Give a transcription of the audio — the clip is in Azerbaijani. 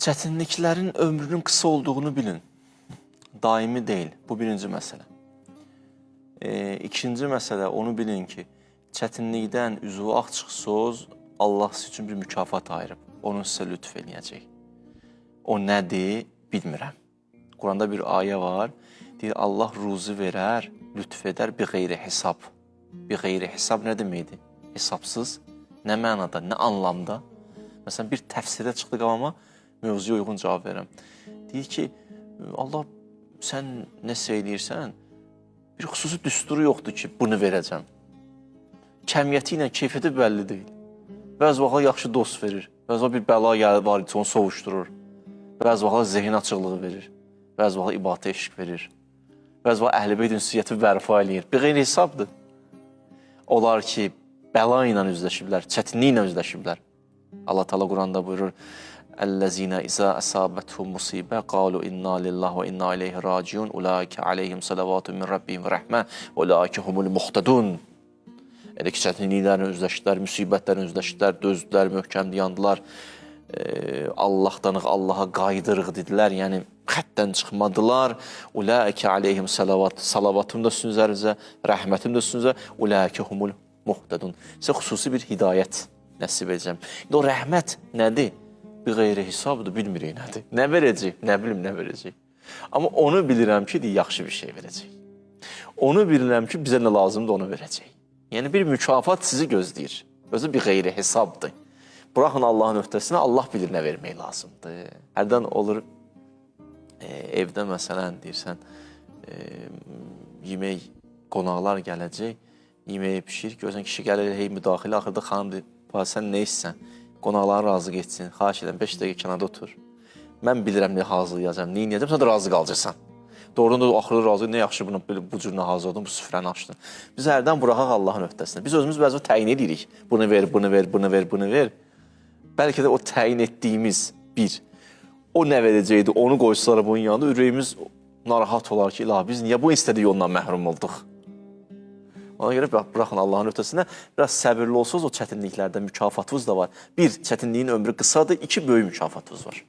Çətinliklərin ömrünün qısa olduğunu bilin. Daimi deyil. Bu birinci məsələ. İkinci məsələ, onu bilin ki, çətinlikdən üzvü ağ çıxsınız, Allah sizin üçün bir mükafat ayırıb. Onun sizə lütf eləyəcək. O nədir, bilmirəm. Quranda bir ayə var. Deyir, Allah ruzi verər, lütf edər, bir qeyri hesab. Bir qeyri hesab nə deməkdir? Hesabsız. Nə mənada, nə anlamda? Məsələn, bir təfsirdə çıxdı qavama, mövzuya uyğun cavab verirəm. Deyir ki, Allah sən nə söyləyirsən, bir xüsusi düsturu yoxdur ki, bunu verəcəm. Kəmiyyəti ilə keyfiyyəti bəlli deyil. Bəzi vaxtlar yaxşı dost verir, bəzi vaxtlar bir bəla gəlir var, onu sovuşdurur. Bəzi vaxtlar zehin açıqlığı verir, bəzi vaxtlar ibadətə eşq verir. Bəzi vaxtlar əhl-i-beyt ünsiyyəti bərpa eləyir. Bir qeyri hesabdır. Onlar ki, bəla ilə üzləşiblər, çətinlik ilə üzləşiblər. Allah Teala Quranda buyurur, "Ellezina iza asabatuhum musibə qalu inna lillahi və inna ileyhi raciun ulaika aleyhim salavatun min rabbihim və rahmə və ulaika humul muhtadun." Elə ki, çətinliklərlə üzləşdilər, müsibətlərlə üzləşdilər, dözdülər, möhkəm dayandılar. Allahdanıq, Allaha qaydırıq dedilər, yəni xəttdən çıxmadılar. Ulaika aleyhim salavatun da sizin üzərinizə, rəhmətim də sizin üzərinizə, ulaika humul muhtadun. Sizə xüsusi bir hidayət nəsib edəcəm. İndi o rəhmət nədir? Bir qeyri hesabdır, bilmirik nədir. Nə verəcək? Nə bilim, nə verəcək. Amma onu bilirəm ki, yaxşı bir şey verəcək. Onu bilirəm ki, bizə nə lazımdır, onu verəcək. Yəni, bir mükafat sizi gözləyir. Özü bir qeyri hesabdır. Buraxın Allahın öhdəsinə, Allah bilir nə vermək lazımdır. Hərdən olur, evdə məsələn, deyirsən, yemək, qonaqlar gələcək, yeməyi pişir, görsən kişi gəlir, hey müdaxilə, axırda xanım deyir, sən nə istsən, qonaqların razı geçsin, xahiş edən 5 dəqiqə kənarda otur. Mən bilirəm nə hazırlayacam, nə inəyəcəm, sən də razı qalacaqsan. Doğrudan da axırda razı, nə yaxşı bu cürünə hazırladın, bu süfrəni açdın. Biz hərdən buraxaq Allahın öhdəsində. Biz özümüz bəzi təyin edirik. Bunu ver, bunu ver, bunu ver, bunu ver. Bəlkə də o təyin etdiyimiz bir, o nə verəcəkdi, onu qoysalar bunun yanında, ürəyimiz narahat olar ki, ilahi, biz niyə bu istədiyi yoldan məhrum olduq? Ona görə buraxın Allahın öhdəsində, biraz səbirli olsanız o çətinliklərdə mükafatınız da var. Bir, çətinliyin ömrü qısadır, iki, böyük mükafatınız var.